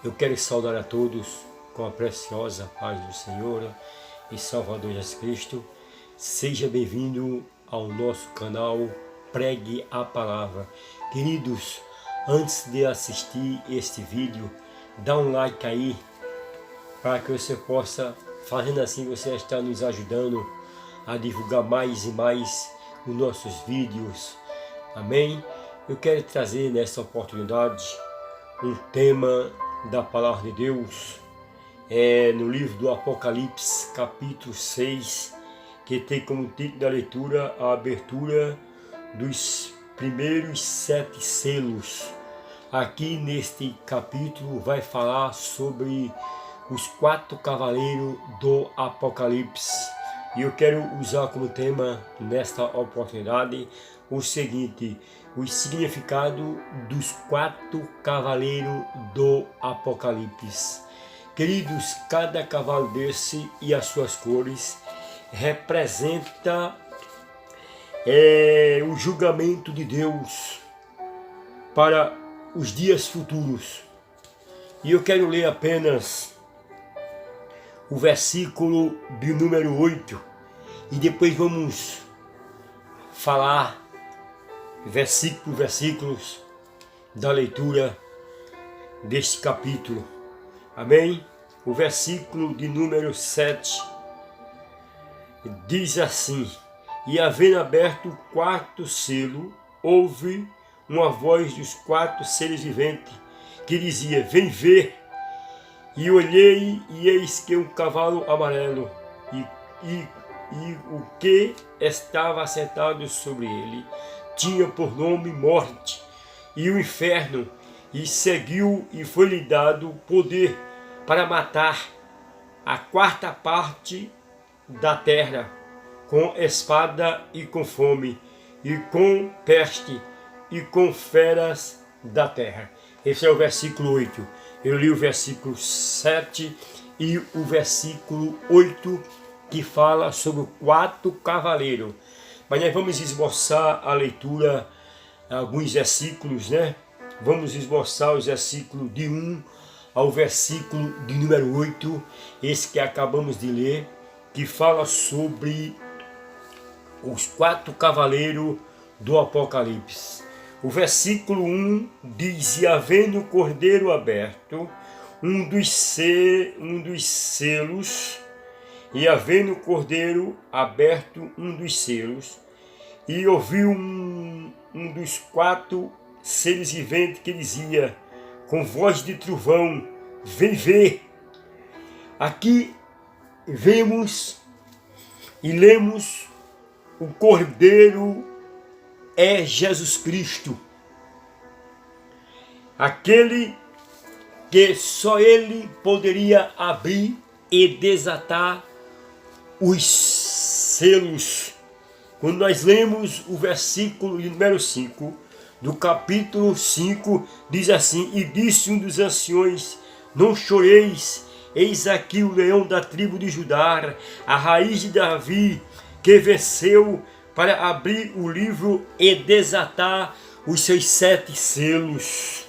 Eu quero saudar a todos com a preciosa paz do Senhor e Salvador Jesus Cristo. Seja bem-vindo ao nosso canal Pregue a Palavra. Queridos, antes de assistir este vídeo, dá um like aí, para que você possa, fazendo assim, você está nos ajudando a divulgar mais e mais os nossos vídeos. Amém? Eu quero trazer nessa oportunidade um tema da Palavra de Deus, no livro do Apocalipse, capítulo 6, que tem como título da leitura a abertura dos primeiros 7 selos. Aqui neste capítulo vai falar sobre os 4 cavaleiros do Apocalipse. E eu quero usar como tema nesta oportunidade o seguinte: o significado dos 4 cavaleiros do Apocalipse. Queridos, cada cavalo desse e as suas cores representa o julgamento de Deus para os dias futuros. E eu quero ler apenas o versículo de número 8 e depois vamos falar versículos da leitura deste capítulo. Amém? O versículo de número 7 diz assim: E havendo aberto o 4º selo, houve uma voz dos 4 seres viventes que dizia: Vem ver. E olhei, e eis que um cavalo amarelo, e o que estava sentado sobre ele tinha por nome Morte e o Inferno, e seguiu, e foi-lhe dado poder para matar a 4ª parte da terra, com espada e com fome, e com peste, e com feras da terra. Esse é o versículo 8. Eu li o versículo 7 e o versículo 8, que fala sobre 4 cavaleiros. Mas nós vamos esboçar a leitura, alguns versículos, né? Vamos esboçar os versículos de 1 ao versículo de número 8, esse que acabamos de ler, que fala sobre os 4 cavaleiros do Apocalipse. O versículo 1 diz: E havendo o cordeiro aberto, um dos selos, e havendo o cordeiro aberto um dos selos, e ouviu um dos 4 seres viventes que dizia, com voz de trovão: Vem ver. Aqui vemos e lemos o cordeiro é Jesus Cristo, aquele que só ele poderia abrir e desatar os selos. Quando nós lemos o versículo número 5 do capítulo 5, diz assim: E disse um dos anciões: Não choreis, eis aqui o leão da tribo de Judá, a raiz de Davi, que venceu para abrir o livro e desatar os seus 7 selos.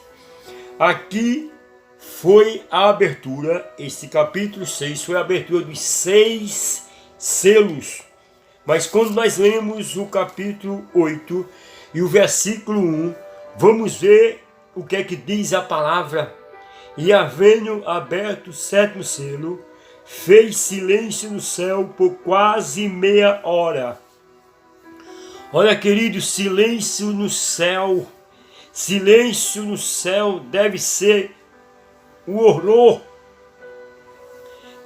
Aqui foi a abertura, este capítulo 6 foi a abertura dos 6 selos. Mas quando nós lemos o capítulo 8 e o versículo 1, vamos ver o que é que diz a palavra. E havendo aberto o 7º selo, fez silêncio no céu por quase meia hora. Olha, querido, silêncio no céu. Silêncio no céu deve ser o horror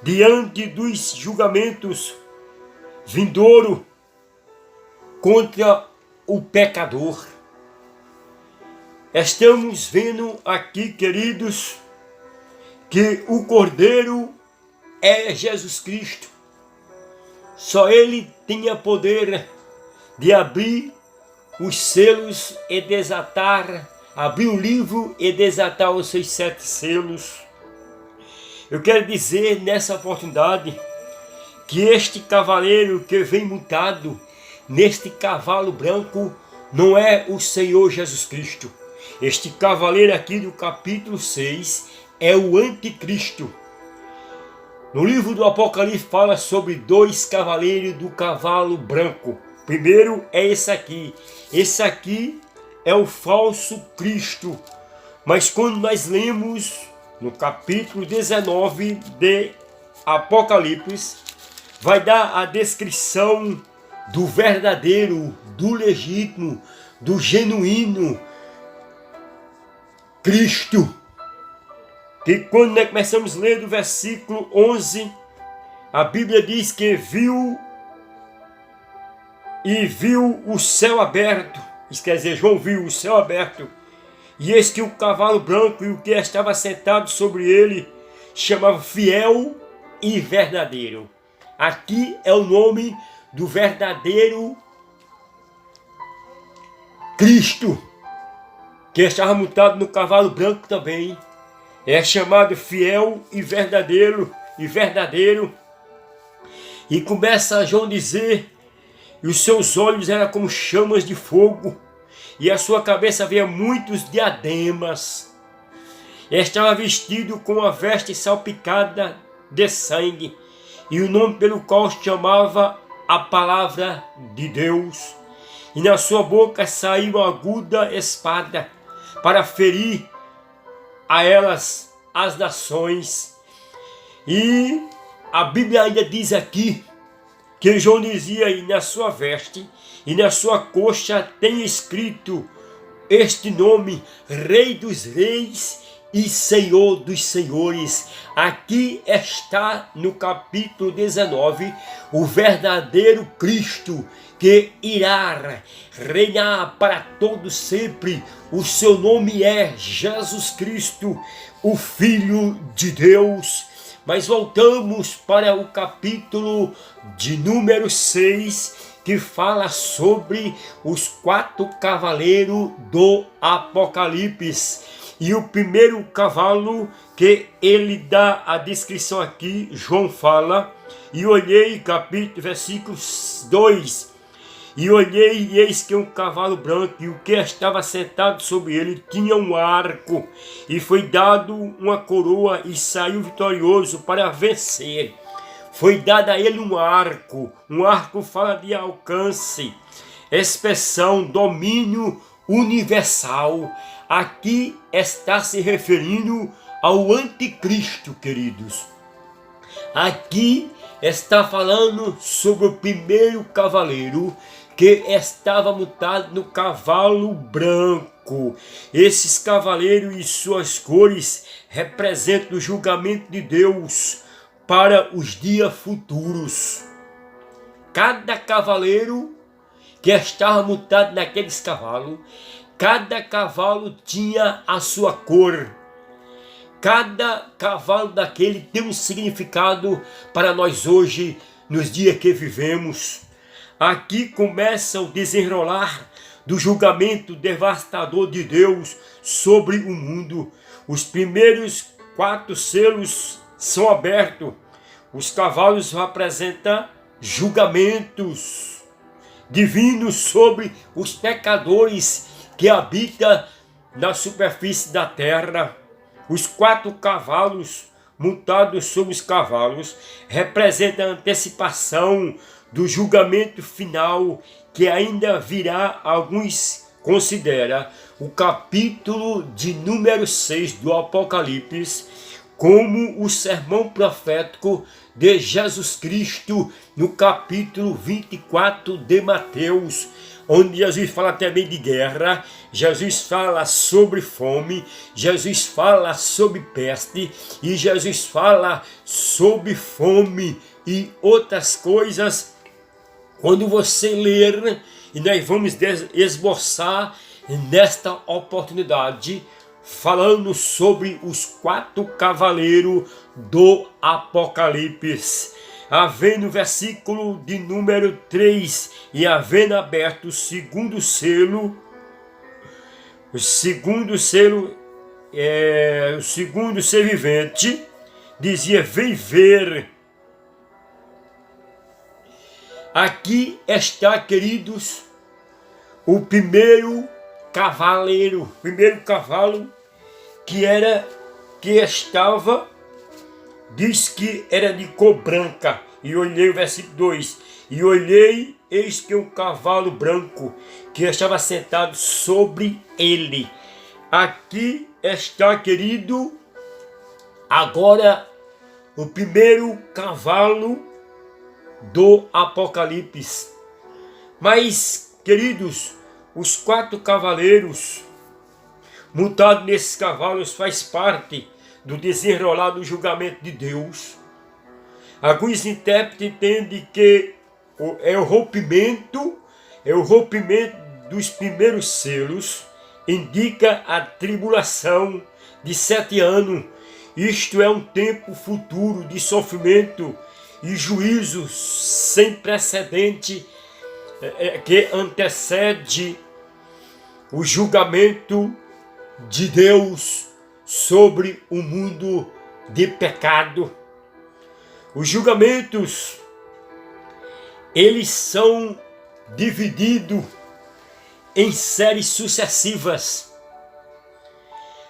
diante dos julgamentos vindouro contra o pecador. Estamos vendo aqui, queridos, que o Cordeiro é Jesus Cristo. Só ele tinha poder de abrir os selos e desatar, abrir o livro e desatar os seus 7 selos. Eu quero dizer nessa oportunidade que este cavaleiro que vem montado neste cavalo branco não é o Senhor Jesus Cristo. Este cavaleiro aqui do capítulo 6 é o anticristo. No livro do Apocalipse fala sobre 2 cavaleiros do cavalo branco. Primeiro é esse aqui. Esse aqui é o falso Cristo. Mas quando nós lemos no capítulo 19 de Apocalipse, vai dar a descrição do verdadeiro, do legítimo, do genuíno Cristo. Que quando nós começamos a ler do versículo 11, a Bíblia diz que viu o céu aberto. Isso quer dizer, João viu o céu aberto. E eis que o cavalo branco e o que estava sentado sobre ele chamava Fiel e Verdadeiro. Aqui é o nome do verdadeiro Cristo, que estava montado no cavalo branco também. É chamado Fiel e Verdadeiro, e começa João a dizer, e os seus olhos eram como chamas de fogo, e a sua cabeça havia muitos diademas. Estava vestido com uma veste salpicada de sangue, e o nome pelo qual chamava a palavra de Deus. E na sua boca saiu uma aguda espada, para ferir a elas as nações. E a Bíblia ainda diz aqui, que João dizia, e na sua veste, e na sua coxa tem escrito este nome, Rei dos Reis e Senhor dos Senhores. Aqui está no capítulo 19, o verdadeiro Cristo, que irá reinar para todo sempre. O seu nome é Jesus Cristo, o Filho de Deus. Mas voltamos para o capítulo de número 6, que fala sobre os 4 cavaleiros do Apocalipse. E o primeiro cavalo que ele dá a descrição aqui, João fala, e olhei, capítulo, versículo 2, e olhei, e eis que um cavalo branco, e o que estava sentado sobre ele tinha um arco, e foi dado uma coroa, e saiu vitorioso para vencer. Foi dado a ele um arco fala de alcance, expressão, domínio universal. Aqui está se referindo ao anticristo, queridos. Aqui está falando sobre o primeiro cavaleiro, que estava montado no cavalo branco. Esses cavaleiros e suas cores representam o julgamento de Deus para os dias futuros. Cada cavaleiro que estava montado naqueles cavalos, cada cavalo tinha a sua cor. Cada cavalo daquele tem um significado para nós hoje, nos dias que vivemos. Aqui começa o desenrolar do julgamento devastador de Deus sobre o mundo. Os primeiros 4 selos são abertos. Os cavalos representam julgamentos divinos sobre os pecadores que habitam na superfície da terra. Os 4 cavalos montados sobre os cavalos representam a antecipação do julgamento final, que ainda virá. Alguns considera o capítulo de número 6 do Apocalipse como o sermão profético de Jesus Cristo no capítulo 24 de Mateus, onde Jesus fala também de guerra, Jesus fala sobre fome, Jesus fala sobre peste, e Jesus fala sobre fome e outras coisas. Quando você ler, e nós vamos esboçar nesta oportunidade, falando sobre os 4 cavaleiros do Apocalipse. Havendo o versículo de número 3, e havendo aberto o segundo selo, o segundo ser vivente, dizia: vem ver. Aqui está, queridos, o primeiro cavaleiro, primeiro cavalo que que estava, diz que era de cor branca. E olhei o versículo 2. E olhei, eis que um cavalo branco, que estava sentado sobre ele. Aqui está, querido, agora o primeiro cavalo do Apocalipse. Mas, queridos, os 4 cavaleiros montados nesses cavalos faz parte do desenrolar do julgamento de Deus. Alguns intérpretes entendem que é o rompimento dos primeiros selos, indica a tribulação de 7 anos. Isto é um tempo futuro de sofrimento e juízo sem precedente que antecede o julgamento de Deus sobre o mundo de pecado. Os julgamentos, eles são divididos em séries sucessivas.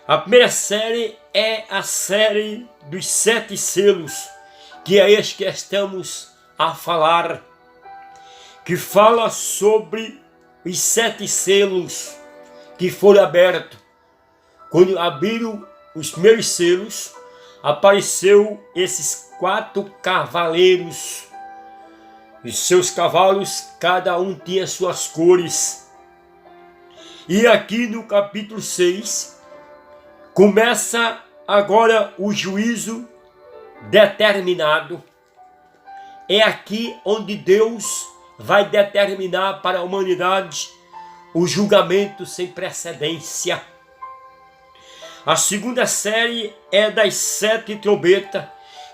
A primeira série é a série dos 7 selos, que é este que estamos a falar, que fala sobre os 7 selos que foram abertos. Quando abriram os primeiros selos, apareceu esses 4 cavaleiros. Os seus cavalos, cada um tinha suas cores. E aqui no capítulo 6, começa agora o juízo determinado. É aqui onde Deus vai determinar para a humanidade o julgamento sem precedência. A segunda série é das 7 trombetas.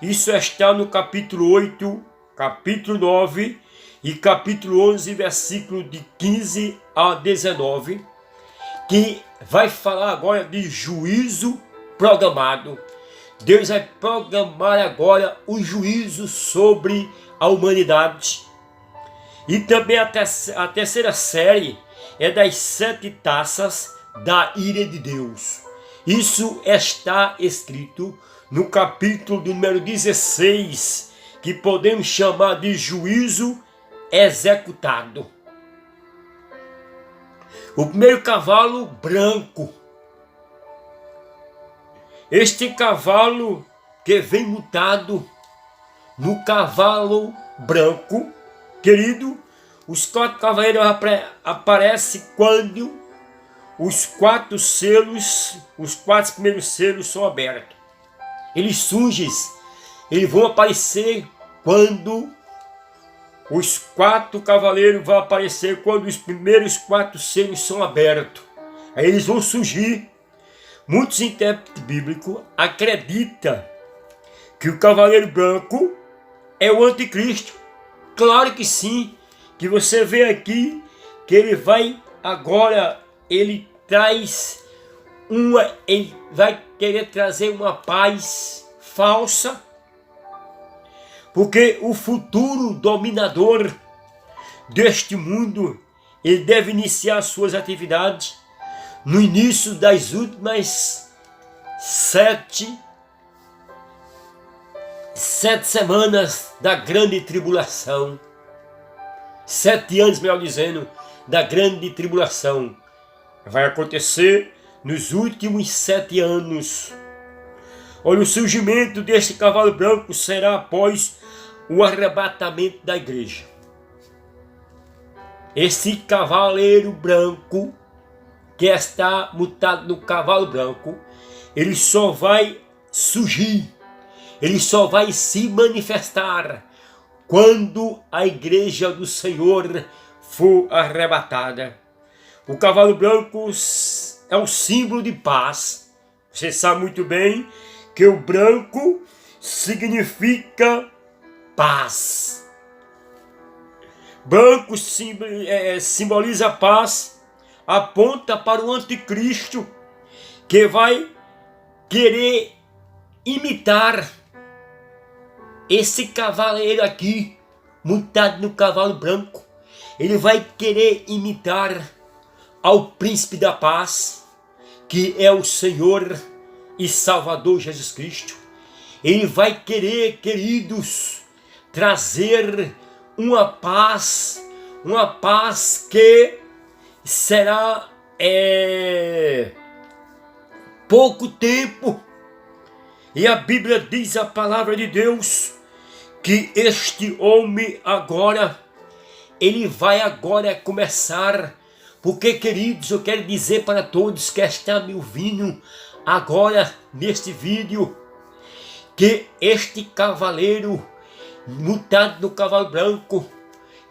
Isso está no capítulo 8, capítulo 9 e capítulo 11, versículo de 15 a 19, que vai falar agora de juízo programado. Deus vai programar agora o juízo sobre a humanidade. E também a terceira série é das 7 taças da ira de Deus. Isso está escrito no capítulo do número 16, que podemos chamar de juízo executado. O primeiro cavalo branco. Este cavalo que vem montado no cavalo branco, querido, os 4 cavaleiros aparecem quando os 4 selos, os 4 primeiros selos são abertos. Eles surgem, eles vão aparecer quando os 4 cavaleiros vão aparecer quando os primeiros 4 selos são abertos. Aí eles vão surgir. Muitos intérpretes bíblicos acreditam que o cavaleiro branco é o anticristo. Claro que sim, que você vê aqui que ele vai agora, ele vai querer trazer uma paz falsa, porque o futuro dominador deste mundo, ele deve iniciar suas atividades no início das últimas 7 semanas da grande tribulação. 7 anos, melhor dizendo, da grande tribulação. Vai acontecer nos últimos 7 anos. Olha, o surgimento deste cavalo branco será após o arrebatamento da igreja. Esse cavaleiro branco, que está montado no cavalo branco, ele só vai surgir, ele só vai se manifestar quando a igreja do Senhor for arrebatada. O cavalo branco é um símbolo de paz. Você sabe muito bem que o branco significa paz. Branco simboliza paz, aponta para o anticristo, que vai querer imitar esse cavaleiro aqui, montado no cavalo branco. Ele vai querer imitar ao príncipe da paz, que é o Senhor e Salvador Jesus Cristo, Ele vai querer, queridos, trazer uma paz que será pouco tempo. E a Bíblia diz, a palavra de Deus, que este homem agora, ele vai agora começar, porque, queridos, eu quero dizer para todos que estão me ouvindo agora neste vídeo, que este cavaleiro montado no cavalo branco,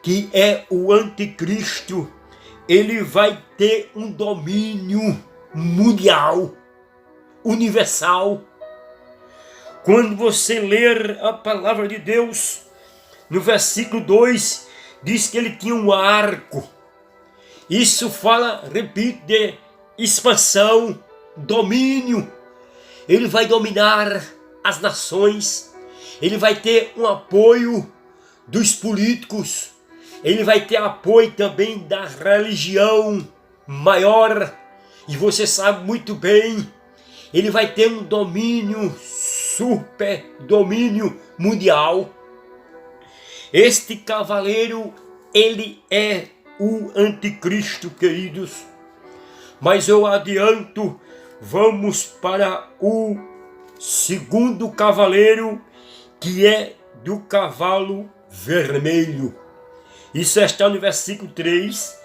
que é o anticristo, ele vai ter um domínio mundial, universal. Quando você ler a palavra de Deus, no versículo 2, diz que ele tinha um arco. Isso fala, repito, de expansão, domínio. Ele vai dominar as nações, ele vai ter um apoio dos políticos, ele vai ter apoio também da religião maior, e você sabe muito bem, ele vai ter um domínio, super domínio mundial. Este cavaleiro, ele é o anticristo, queridos. Mas eu adianto, vamos para o segundo cavaleiro, que é do cavalo vermelho. Isso está no versículo 3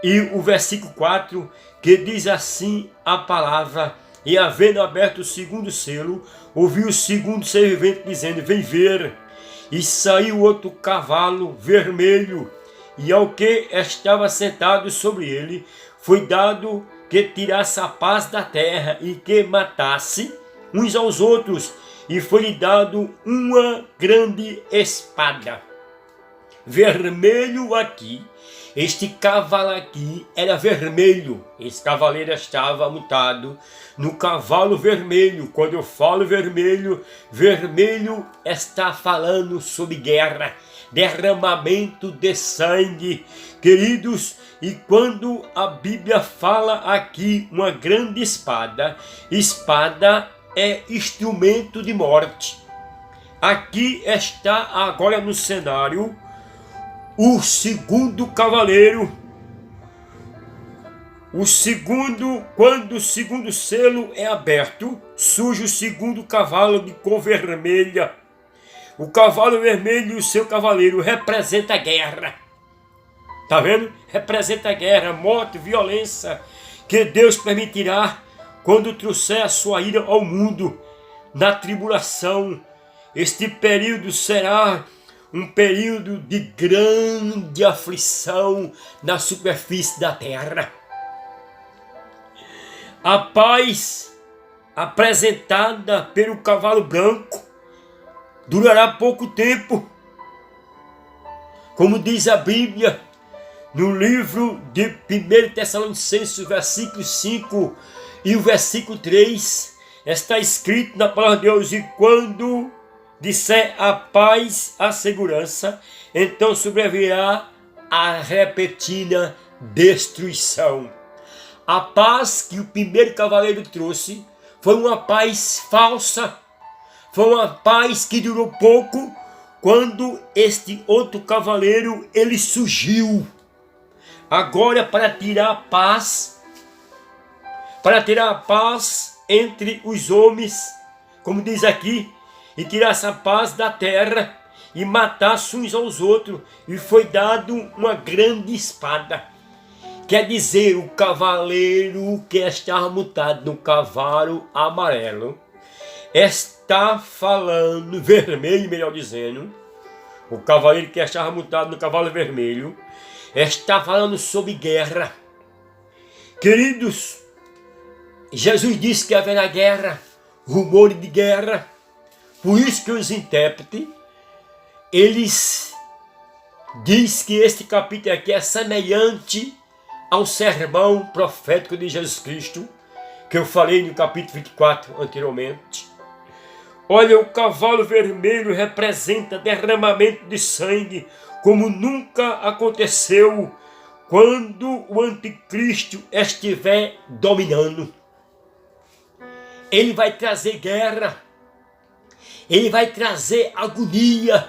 e o versículo 4, que diz assim a palavra: e havendo aberto o segundo selo, ouviu o segundo ser vivente dizendo: vem ver. E saiu outro cavalo vermelho, e ao que estava sentado sobre ele, foi dado que tirasse a paz da terra e que matasse uns aos outros, e foi-lhe dado uma grande espada. Vermelho aqui, este cavalo aqui era vermelho, esse cavaleiro estava montado no cavalo vermelho. Quando eu falo vermelho, vermelho está falando sobre guerra, derramamento de sangue, queridos. E quando a Bíblia fala aqui uma grande espada, espada é instrumento de morte. Aqui está agora no cenário o segundo cavaleiro. Quando o segundo selo é aberto, surge o segundo cavalo de cor vermelha. O cavalo vermelho e o seu cavaleiro representa a guerra. Tá vendo? Representa a guerra, morte, violência, que Deus permitirá quando trouxer a sua ira ao mundo, na tribulação. Este período será um período de grande aflição na superfície da terra. A paz apresentada pelo cavalo branco durará pouco tempo. Como diz a Bíblia, no livro de 1 Tessalonicenses, versículo 5 e o versículo 3, está escrito na palavra de Deus: e quando disser a paz, a segurança, então sobrevirá a repentina destruição. A paz que o primeiro cavaleiro trouxe foi uma paz falsa, foi uma paz que durou pouco, quando este outro cavaleiro, ele surgiu. Agora, para tirar a paz entre os homens, como diz aqui, e tirasse a paz da terra e matasse uns aos outros, e foi dado uma grande espada. Quer dizer, o cavaleiro que estava montado no cavalo amarelo está falando, vermelho melhor dizendo, o cavaleiro que estava montado no cavalo vermelho está falando sobre guerra. Queridos, Jesus disse que haverá guerra, rumores de guerra. Por isso que os intérpretes, eles dizem que este capítulo aqui é semelhante ao sermão profético de Jesus Cristo, que eu falei no capítulo 24 anteriormente. Olha, o cavalo vermelho representa derramamento de sangue, como nunca aconteceu quando o anticristo estiver dominando. ele vai trazer guerra, ele vai trazer agonia,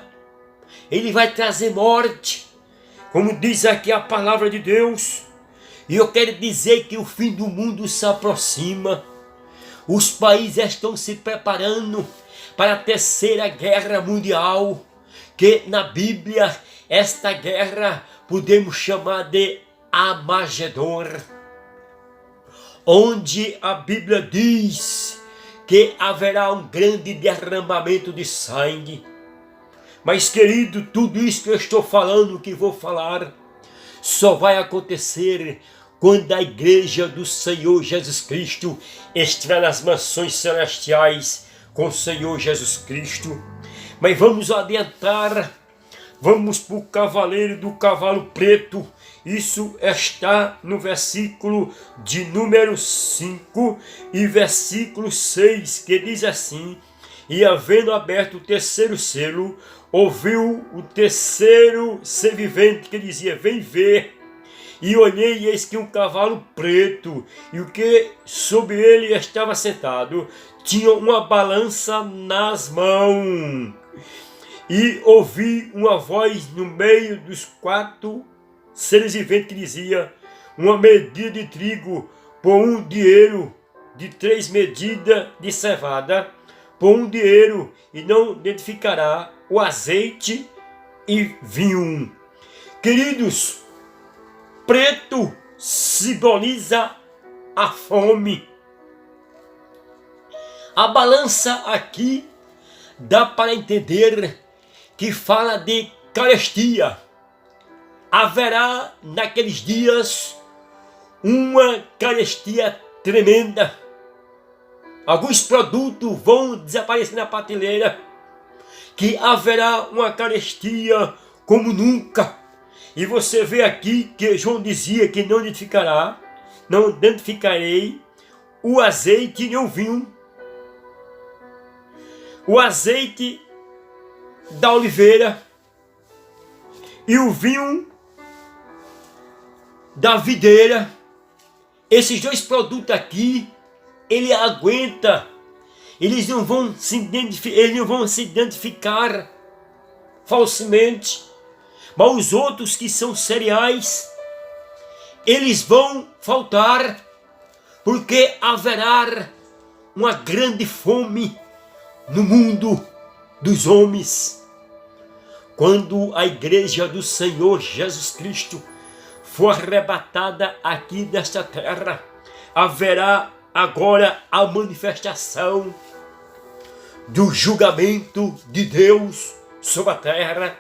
ele vai trazer morte, como diz aqui a palavra de Deus. E eu quero dizer que o fim do mundo se aproxima. Os países estão se preparando para a terceira guerra mundial, que na Bíblia esta guerra podemos chamar de Armagedon, onde a Bíblia diz que haverá um grande derramamento de sangue. Mas, querido, tudo isso que eu estou falando, que vou falar, só vai acontecer quando a igreja do Senhor Jesus Cristo estiver nas mansões celestiais com o Senhor Jesus Cristo. Mas vamos adiantar, vamos para o cavaleiro do cavalo preto. Isso está no versículo de número 5 e versículo 6, que diz assim: e havendo aberto o terceiro selo, ouviu o terceiro ser vivente que dizia: vem ver. E olhei, e eis que um cavalo preto, e o que sobre ele estava sentado tinha uma balança nas mãos. E ouvi uma voz no meio dos quatro seres viventes que dizia: uma medida de trigo por um dinheiro, de 3 medidas de cevada por um dinheiro, e não identificará o azeite e vinho. Queridos, preto simboliza a fome. A balança aqui dá para entender que fala de carestia. Haverá naqueles dias uma carestia tremenda. Alguns produtos vão desaparecer na prateleira, que haverá uma carestia como nunca. E você vê aqui que João dizia que não identificarei o azeite nem o vinho. O azeite da oliveira e o vinho da videira. Esses dois produtos aqui, ele aguenta, eles não vão se identificar falsamente. Mas os outros que são cereais, eles vão faltar, porque haverá uma grande fome no mundo dos homens. Quando a igreja do Senhor Jesus Cristo for arrebatada aqui desta terra, haverá agora a manifestação do julgamento de Deus sobre a terra.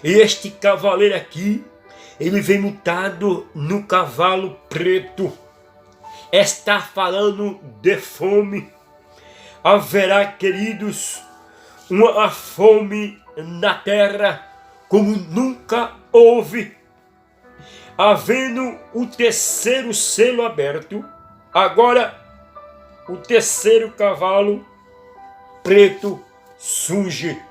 E este cavaleiro aqui, ele vem montado no cavalo preto. Está falando de fome. Haverá, queridos, uma fome na terra como nunca houve. Havendo o terceiro selo aberto, agora o terceiro cavalo preto surge.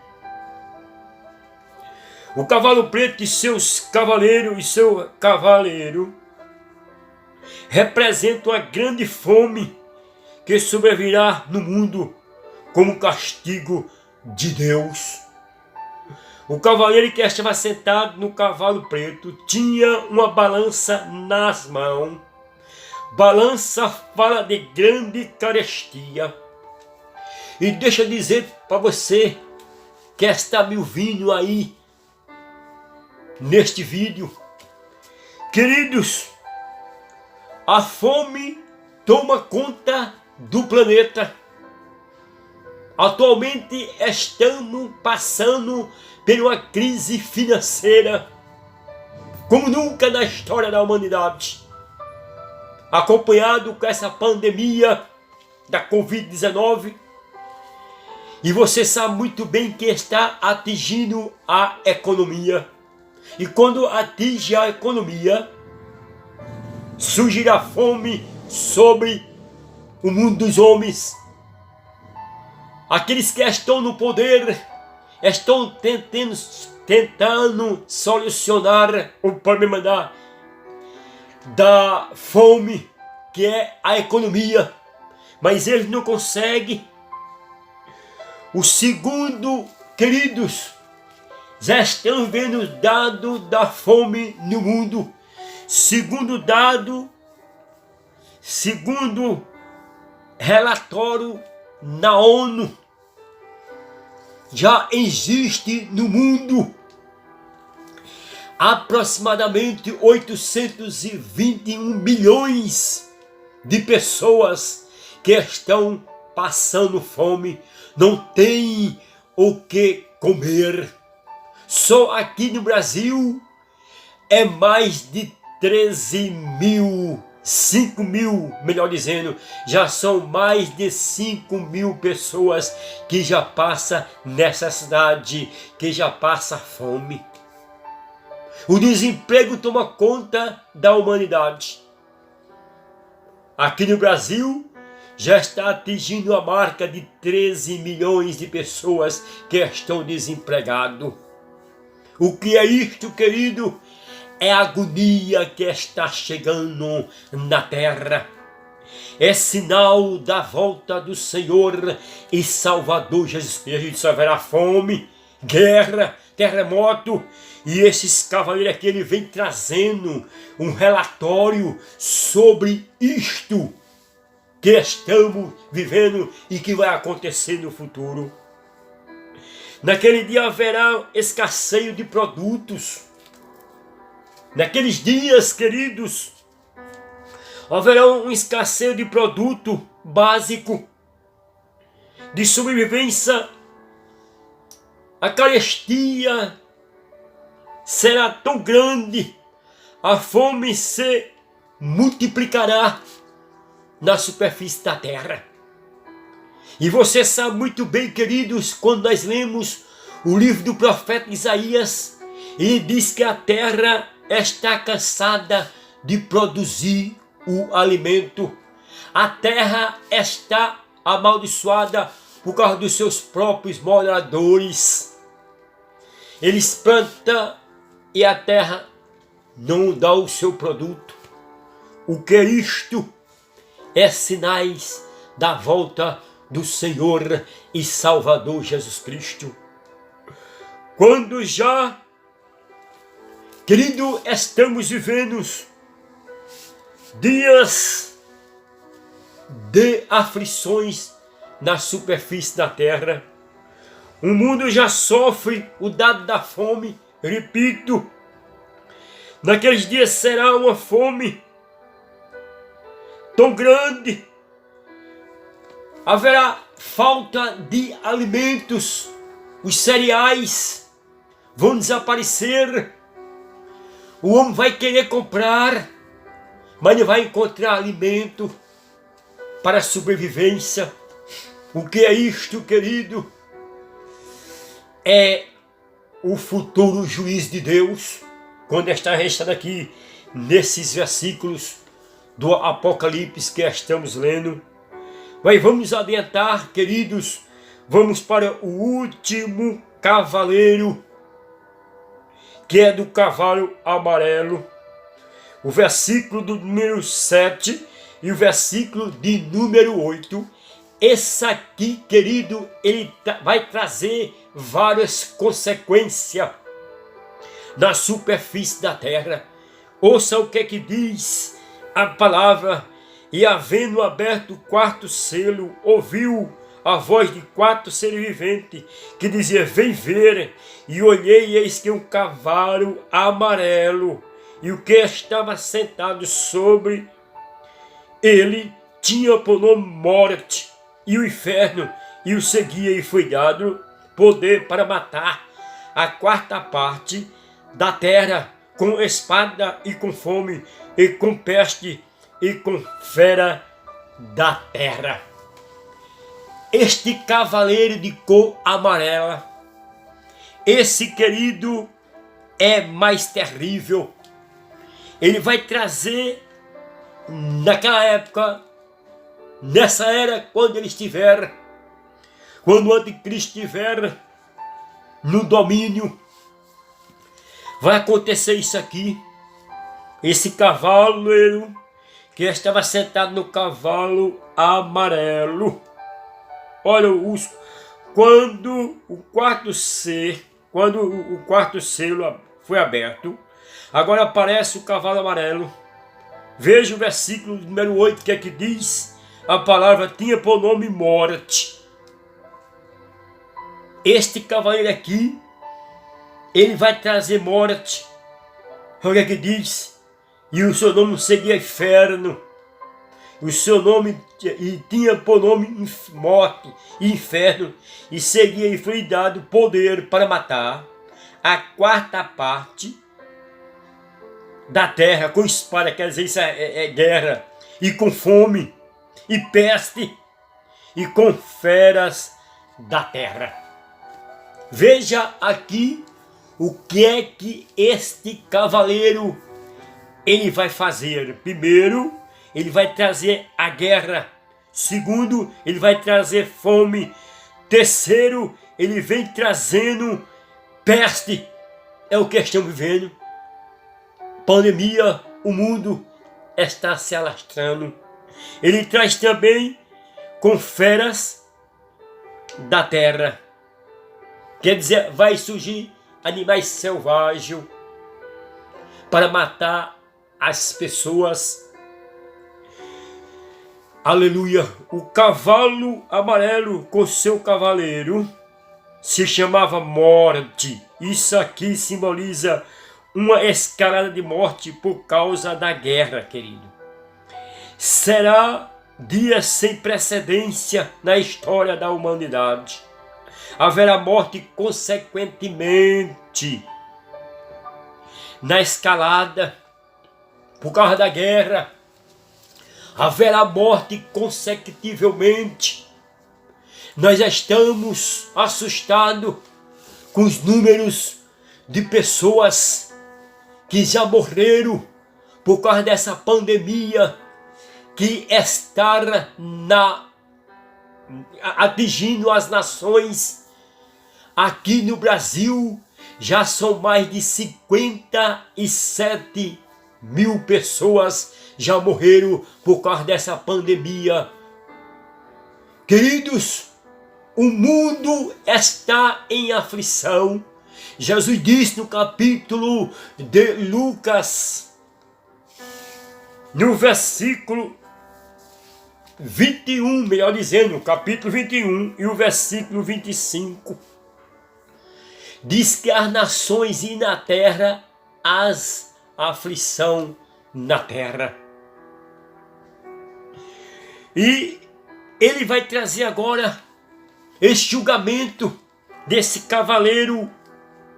O cavalo preto e seus cavaleiros e seu cavaleiro representam a grande fome que sobrevirá no mundo como castigo de Deus. O cavaleiro que estava sentado no cavalo preto tinha uma balança nas mãos. Balança fala de grande carestia. E deixa eu dizer para você que está me ouvindo aí neste vídeo, queridos, a fome toma conta do planeta. Atualmente estamos passando por uma crise financeira como nunca na história da humanidade, acompanhado com essa pandemia da Covid-19, e você sabe muito bem que está atingindo a economia. E quando atinge a economia, surgirá fome sobre o mundo dos homens. Aqueles que estão no poder estão tentando solucionar o problema da fome, que é a economia. mas eles não conseguem. O segundo, queridos, já estão vendo o dado da fome no mundo. Segundo relatório na ONU, já existe no mundo aproximadamente 821 milhões de pessoas que estão passando fome, não tem o que comer. Só aqui no Brasil é mais de 5 mil, melhor dizendo, já são mais de 5 mil pessoas que já passam necessidade, que já passam fome. O desemprego toma conta da humanidade. Aqui no Brasil já está atingindo a marca de 13 milhões de pessoas que estão desempregadas. O que é isto, querido? É a agonia que está chegando na terra. É sinal da volta do Senhor e Salvador Jesus Cristo. Haverá fome, guerra, terremoto. E esses cavaleiros aqui, ele vem trazendo um relatório sobre isto que estamos vivendo e que vai acontecer no futuro. Naquele dia haverá escasseio de produtos. Naqueles dias, queridos, haverá um escasseio de produto básico, de sobrevivência. A carestia será tão grande, a fome se multiplicará na superfície da terra. E você sabe muito bem, queridos, quando nós lemos o livro do profeta Isaías, ele diz que a terra está cansada de produzir o alimento. A terra está amaldiçoada por causa dos seus próprios moradores. Eles plantam e a terra não dá o seu produto. O que é isto? É sinais da volta do Senhor e Salvador Jesus Cristo. Quando já, querido, estamos vivendo dias de aflições na superfície da terra. O mundo já sofre o dado da fome, repito. Naqueles dias será uma fome tão grande. Haverá falta de alimentos. Os cereais vão desaparecer. O homem vai querer comprar, mas não vai encontrar alimento para a sobrevivência. O que é isto, querido? É o futuro juiz de Deus, quando está restando aqui nesses versículos do Apocalipse que estamos lendo. Mas vamos adiantar, queridos, vamos para o último cavaleiro, que é do cavalo amarelo. O versículo do número 7 e o versículo de número 8. Esse aqui, querido, ele vai trazer várias consequências na superfície da terra. Ouça o que é que diz a palavra. E havendo aberto o quarto selo, ouviu a voz de 4 seres viventes, que dizia: vem ver. E olhei, e eis que um cavalo amarelo, e o que estava sentado sobre ele tinha por nome Morte, e o inferno, e o seguia, e foi dado poder para matar a 4ª parte da terra, com espada e com fome, e com peste, e com fera da terra. Este cavaleiro de cor amarela, esse, querido, é mais terrível. Ele vai trazer, naquela época, nessa era, quando ele estiver, quando o anticristo estiver no domínio, vai acontecer isso aqui. Esse cavaleiro que estava sentado no cavalo amarelo. Olha, quando o quarto selo foi aberto, agora aparece o cavalo amarelo. Veja o versículo número 8, que é que diz: a palavra tinha por nome morte. Este cavaleiro aqui, ele vai trazer morte. Olha o que diz: e o seu nome seria inferno. O seu nome tinha por nome morte e inferno, e seria foi dado poder para matar a quarta parte da terra com espada, quer dizer, isso é guerra, e com fome, e peste, e com feras da terra. Veja aqui o que é que este cavaleiro ele vai fazer. Primeiro, ele vai trazer a guerra. Segundo, ele vai trazer fome. Terceiro, ele vem trazendo peste. É o que estamos vivendo. Pandemia, o mundo está se alastrando. Ele traz também com feras da terra. Quer dizer, vai surgir animais selvagens para matar as pessoas. Aleluia! O cavalo amarelo com seu cavaleiro se chamava morte. Isso aqui simboliza uma escalada de morte por causa da guerra, querido. Será dia sem precedência na história da humanidade. Haverá morte consequentemente na escalada por causa da guerra. Haverá morte consecutivamente. Nós já estamos assustados com os números de pessoas que já morreram por causa dessa pandemia que está atingindo as nações. Aqui no Brasil já são mais de 57 mil pessoas já morreram por causa dessa pandemia. Queridos, o mundo está em aflição. Jesus disse no capítulo de Lucas, no versículo 21, melhor dizendo, capítulo 21 e o versículo 25, diz que as nações e na terra as aflição na terra. E ele vai trazer agora esse julgamento desse cavaleiro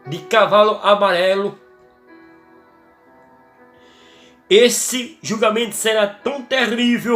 de cavalo amarelo. Esse julgamento será tão terrível